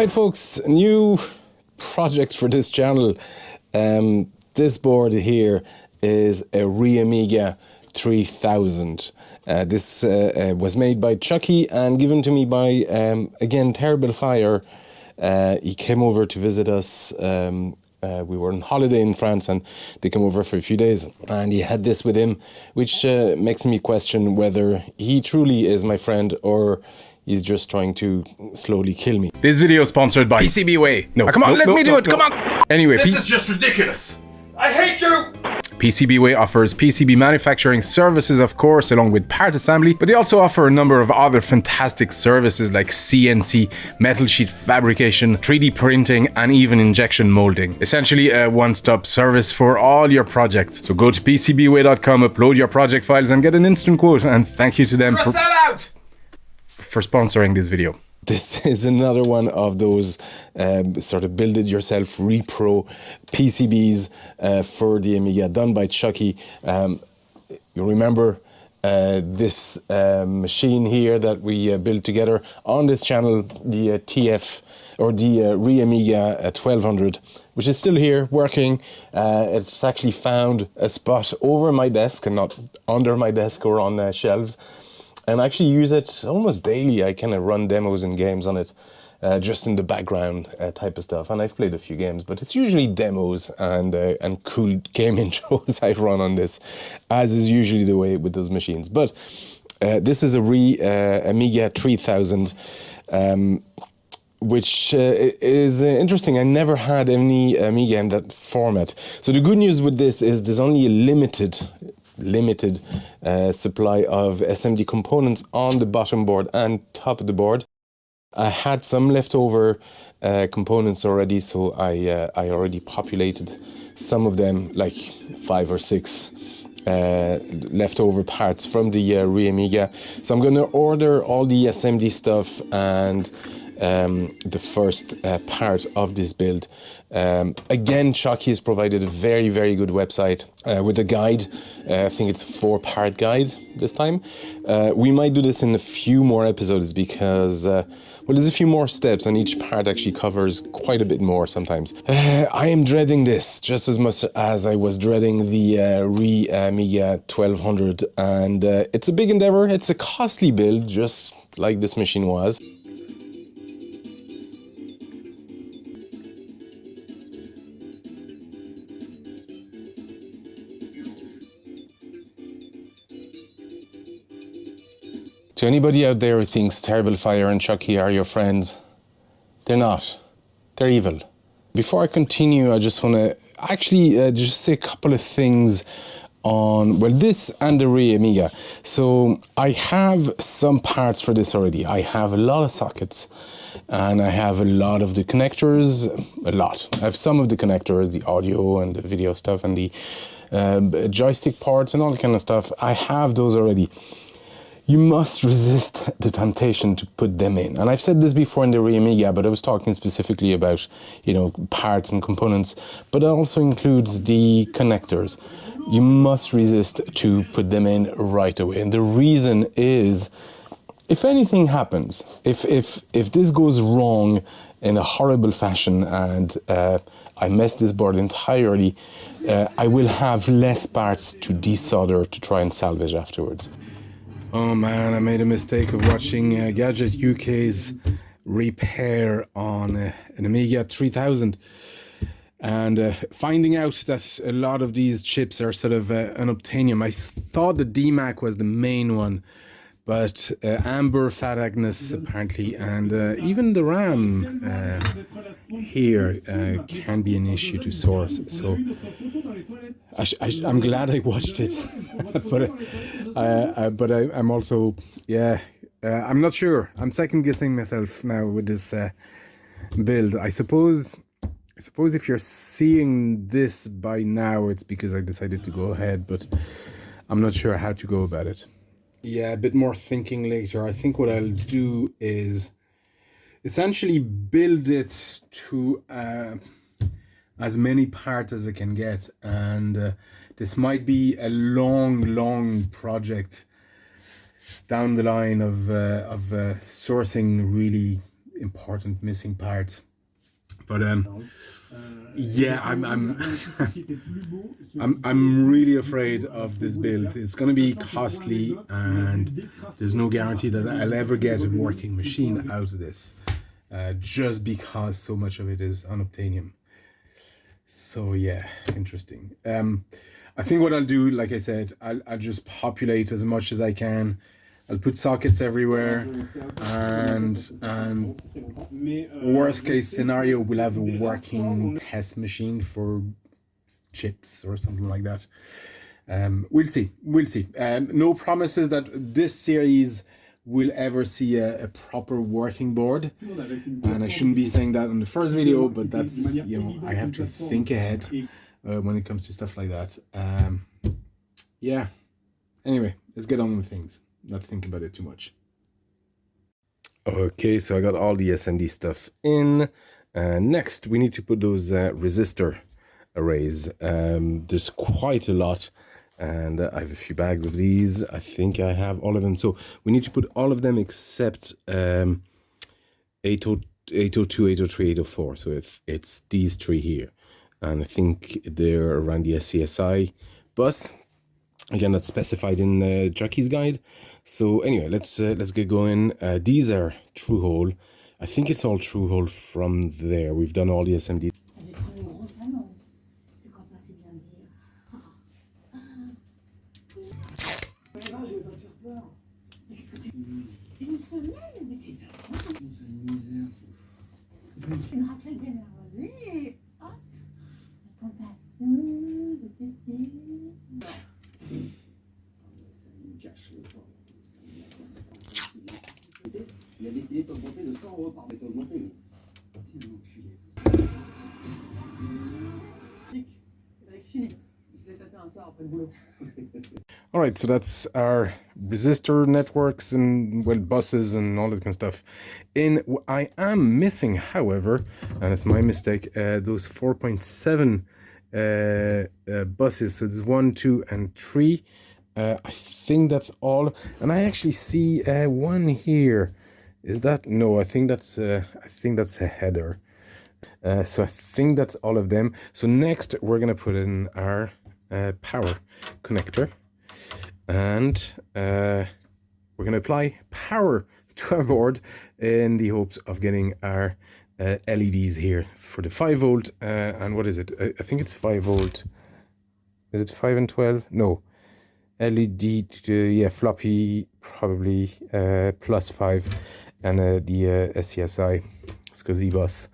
Right folks, new project for this channel. This board here is a Amiga 3000. This was made by Chucky and given to me by, again, Terrible Fire. He came over to visit us. We were on holiday in France and they came over for a few days and he had this with him, which makes me question whether he truly is my friend or he's just trying to slowly kill me. This video is sponsored by PCBWay. No, come on, let me do it, come on! Anyway, this is just ridiculous. I hate you! PCBWay offers PCB manufacturing services, of course, along with part assembly, but they also offer a number of other fantastic services like CNC, metal sheet fabrication, 3D printing, and even injection molding. Essentially a one-stop service for all your projects. So go to PCBWay.com, upload your project files, and get an instant quote, and thank you to them for sponsoring this video. This is another one of those sort of build-it-yourself repro PCBs for the Amiga done by Chucky. You remember this machine here that we built together on this channel, the TF or the Amiga 1200, which is still here working. It's actually found a spot over my desk and not under my desk or on shelves. And I actually use it almost daily. I kind of run demos and games on it, just in the background type of stuff. And I've played a few games, but it's usually demos and cool game intros I run on this, as is usually the way with those machines. But this is a Amiga 3000, which is interesting. I never had any Amiga in that format. So the good news with this is there's only a limited supply of SMD components on the bottom board and top of the board. I had some leftover components already, so I already populated some of them, like 5 or 6 leftover parts from the Amiga. So I'm going to order all the SMD stuff and the first part of this build. Again, Chucky has provided a very, very good website with a guide. I think it's a 4-part guide this time. We might do this in a few more episodes because, well, there's a few more steps and each part actually covers quite a bit more sometimes. I am dreading this just as much as I was dreading the Amiga 1200, and it's a big endeavor. It's a costly build, just like this machine was. To anybody out there who thinks Terrible Fire and Chucky are your friends, they're not. They're evil. Before I continue, I just want to actually just say a couple of things on, well, this and the Amiga. So I have some parts for this already. I have a lot of sockets and I have a lot of the connectors, a lot. I have some of the connectors, the audio and the video stuff and the joystick parts and all that kind of stuff. I have those already. You must resist the temptation to put them in. And I've said this before in the Amiga, but I was talking specifically about, you know, parts and components, but it also includes the connectors. You must resist to put them in right away. And the reason is, if anything happens, if this goes wrong in a horrible fashion and I mess this board entirely, I will have less parts to desolder to try and salvage afterwards. Oh man, I made a mistake of watching Gadget UK's repair on an Amiga 3000 and finding out that a lot of these chips are sort of unobtainium. I thought the DMAC was the main one, but Amber, Fat Agnes apparently, and even the RAM here can be an issue to source. So I'm glad I watched it, but I'm also, yeah, I'm not sure. I'm second guessing myself now with this build. I suppose if you're seeing this by now, it's because I decided to go ahead, but I'm not sure how to go about it. Yeah, a bit more thinking later. I think what I'll do is essentially build it to as many parts as I can get, and this might be a long project down the line of sourcing really important missing parts. But yeah, I'm really afraid of this build. It's going to be costly, and there's no guarantee that I'll ever get a working machine out of this, just because so much of it is unobtainium. So yeah, interesting. I think what I'll do, like I said, I'll just populate as much as I can. I'll put sockets everywhere, and worst case scenario, we'll have a working test machine for chips or something like that. We'll see. No promises that this series will ever see a proper working board, and I shouldn't be saying that in the first video, but that's, you know, I have to think ahead when it comes to stuff like that. Yeah. Anyway, let's get on with things. Not think about it too much. Okay, so I got all the SMD stuff in. Next, we need to put those resistor arrays. There's quite a lot, and I have a few bags of these. I think I have all of them. So we need to put all of them except 802, 803, 804. So if it's these three here, and I think they're around the SCSI bus. Again, that's specified in the jockey's guide. So anyway, let's get going. These are true hole. I think it's all true hole from there. We've done all the SMD. Il a décidé d'augmenter de 100 € par méthode augmentée, mais c'est un enculé. Il se l'est tapé un soir après le boulot. All right, so that's our resistor networks and, well, buses and all that kind of stuff. I am missing, however, and it's my mistake, those 4.7 buses. So there's 1, 2, and 3. I think that's all, and I actually see one here. Is that no? I think that's a header. So I think that's all of them. So next we're gonna put in our power connector, and we're gonna apply power to our board in the hopes of getting our LEDs here for the 5 volt. And what is it? I think it's 5 volt. Is it 5 and 12? No. LED to, yeah, floppy probably +5, and the SCSI SCSI bus.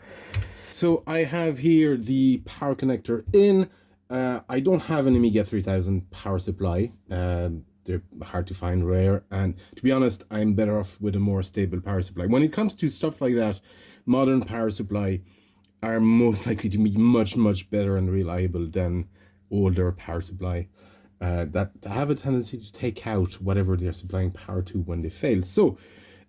So I have here the power connector in. I don't have an Amiga 3000 power supply. They're hard to find, rare, and to be honest, I'm better off with a more stable power supply. When it comes to stuff like that, modern power supply are most likely to be much better and reliable than older power supply. That have a tendency to take out whatever they're supplying power to when they fail. So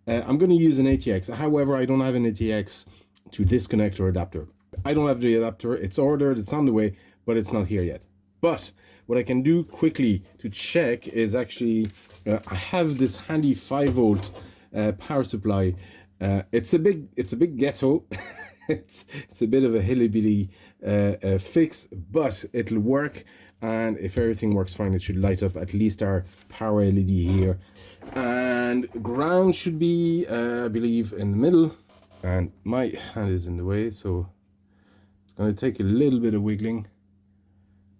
I'm going to use an ATX. However, I don't have an ATX to this connector adapter. I don't have the adapter. It's ordered, it's on the way, but it's not here yet. But what I can do quickly to check is actually, I have this handy 5 volt power supply. It's a big ghetto. It's a bit of a hilly-billy fix, but it'll work. And if everything works fine, it should light up at least our power LED here. And ground should be, I believe, in the middle. And my hand is in the way, so it's going to take a little bit of wiggling.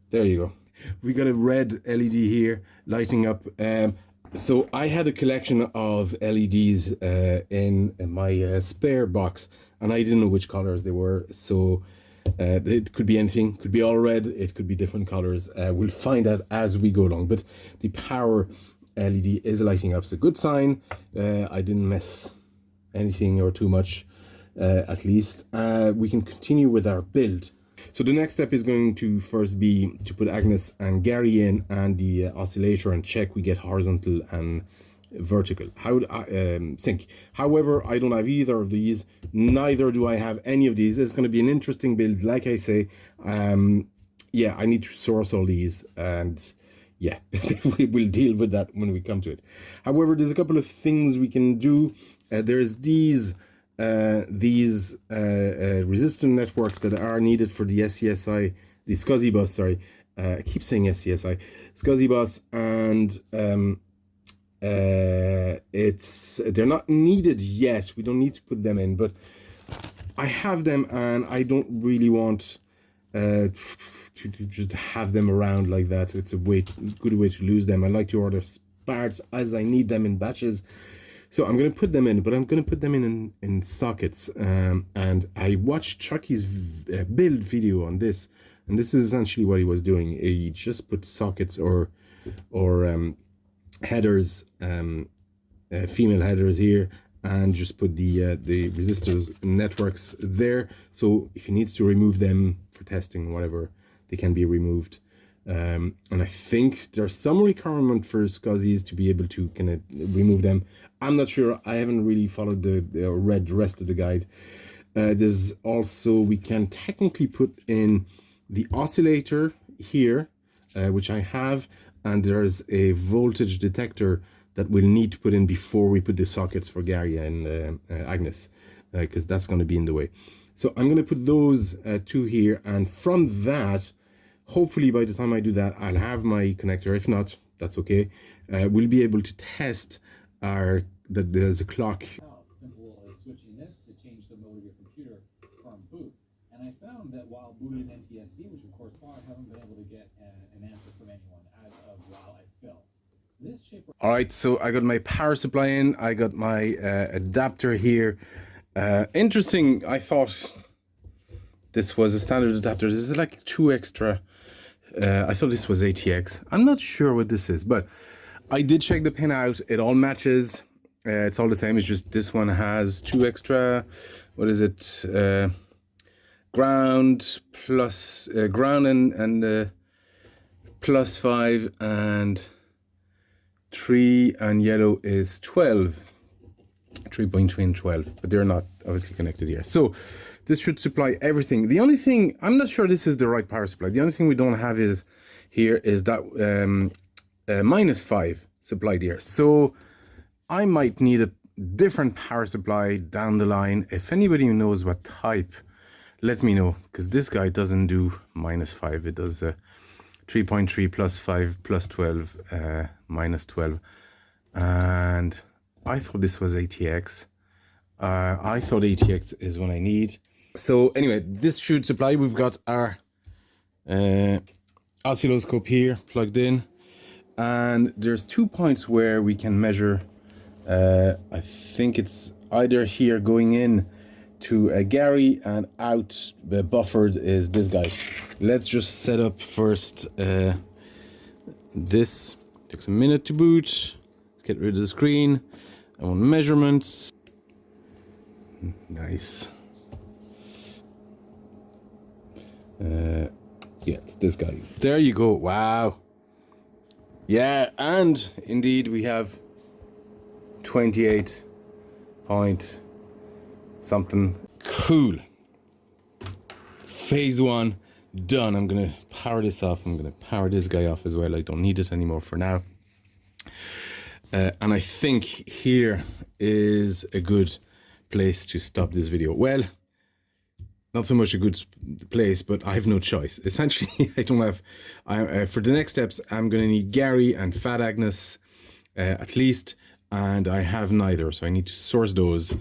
There you go. We got a red LED here lighting up. So I had a collection of LEDs in my spare box, and I didn't know which colors they were. So it could be anything, could be all red, it could be different colors. We'll find out as we go along. But the power LED is lighting up. It's a good sign. I didn't mess anything or too much, at least. We can continue with our build. So the next step is going to first be to put Agnes and Gary in and the oscillator and check we get horizontal and vertical. Sync. However, I don't have either of these. Neither do I have any of these. It's going to be an interesting build, like I say. Yeah, I need to source all these, and yeah, we'll deal with that when we come to it. However, there's a couple of things we can do. There's these these resistor networks that are needed for the SCSI, the SCSI bus, sorry. I keep saying SCSI, SCSI bus, and they're not needed yet. We don't need to put them in, but I have them, and I don't really want to just have them around like that. It's a good way to lose them. I like to order parts as I need them in batches. So I'm going to put them in, but I'm going to put them in sockets. And I watched Chucky's build video on this, and this is essentially what he was doing. He just put sockets or headers, female headers here, and just put the resistors networks there. So if he needs to remove them for testing, whatever, they can be removed. And I think there's some requirement for SCSIs to be able to kind of remove them. I'm not sure. I haven't really followed or read the rest of the guide. There's also, we can technically put in the oscillator here, which I have, and there's a voltage detector that we'll need to put in before we put the sockets for Gary and Agnes, because that's going to be in the way. So I'm going to put those two here, and from that, hopefully by the time I do that, I'll have my connector. If not, that's okay. We'll be able to test that there's a clock. Simple as switching this to change the mode of your computer from boot. And I found that while booted NTSC, which of course far, I haven't been able to get an answer from anyone as of while I fill. This chip. All right, so I got my power supply in. I got my adapter here. Interesting. I thought this was a standard adapter. This is like 2 extra. I thought this was ATX. I'm not sure what this is, but I did check the pin out. It all matches. It's all the same. It's just this one has 2 extra. What is it? Ground plus ground and plus 5 and 3, and yellow is 12. 3.3 and 12, but they're not obviously connected here. So this should supply everything. The only thing, I'm not sure this is the right power supply. The only thing we don't have is that -5 supplied here. So I might need a different power supply down the line. If anybody knows what type, let me know, because this guy doesn't do -5. It does 3.3 plus 5 plus 12 -12. And I thought this was ATX. I thought ATX is what I need. So anyway, this should supply. We've got our oscilloscope here plugged in, and there's 2 points where we can measure. I think it's either here going in to Gary and out buffered is this guy. Let's just set up first. This takes a minute to boot. Let's get rid of the screen. I want measurements. Nice. Yeah, it's this guy. There you go. Wow. Yeah, and indeed we have 28 point something. Cool. Phase 1 done. I'm gonna power this off. I'm gonna power this guy off as well. I don't need it anymore for now. And I think here is a good place to stop this video. Well, not so much a good place, but I have no choice. Essentially, I don't have. For the next steps, I'm going to need Gary and Fat Agnes at least, and I have neither, so I need to source those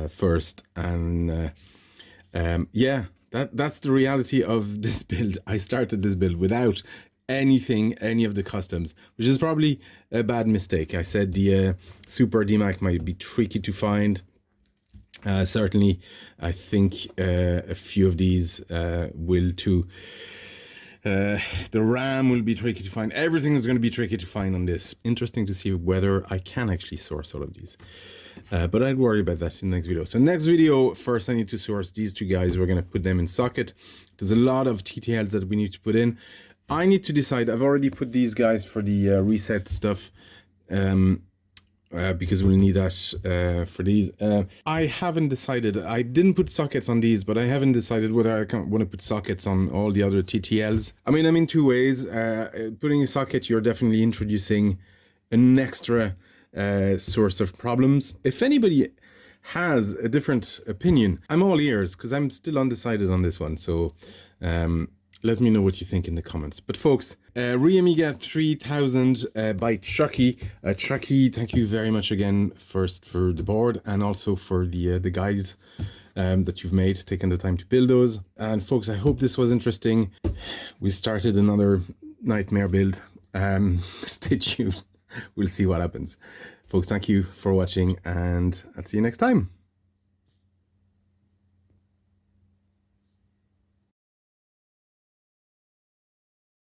first. And yeah, that's the reality of this build. I started this build without any of the customs, which is probably a bad mistake. I said the Super DMAC might be tricky to find. Certainly, I think a few of these will too. The RAM will be tricky to find. Everything is going to be tricky to find on this. Interesting to see whether I can actually source all of these. But I'd worry about that in the next video. So next video, first I need to source these two guys. We're going to put them in socket. There's a lot of TTLs that we need to put in. I need to decide. I've already put these guys for the reset stuff. Because we'll need that for these. I haven't decided. I didn't put sockets on these, but I haven't decided whether I want to put sockets on all the other TTLs. I mean, I'm in two ways. Putting a socket, you're definitely introducing an extra source of problems. If anybody has a different opinion, I'm all ears because I'm still undecided on this one. So let me know what you think in the comments. But folks, Amiga 3000 by Chucky. Chucky, thank you very much again, first for the board and also for the guides that you've made, taking the time to build those. And folks, I hope this was interesting. We started another nightmare build. Stay tuned. We'll see what happens. Folks, thank you for watching and I'll see you next time.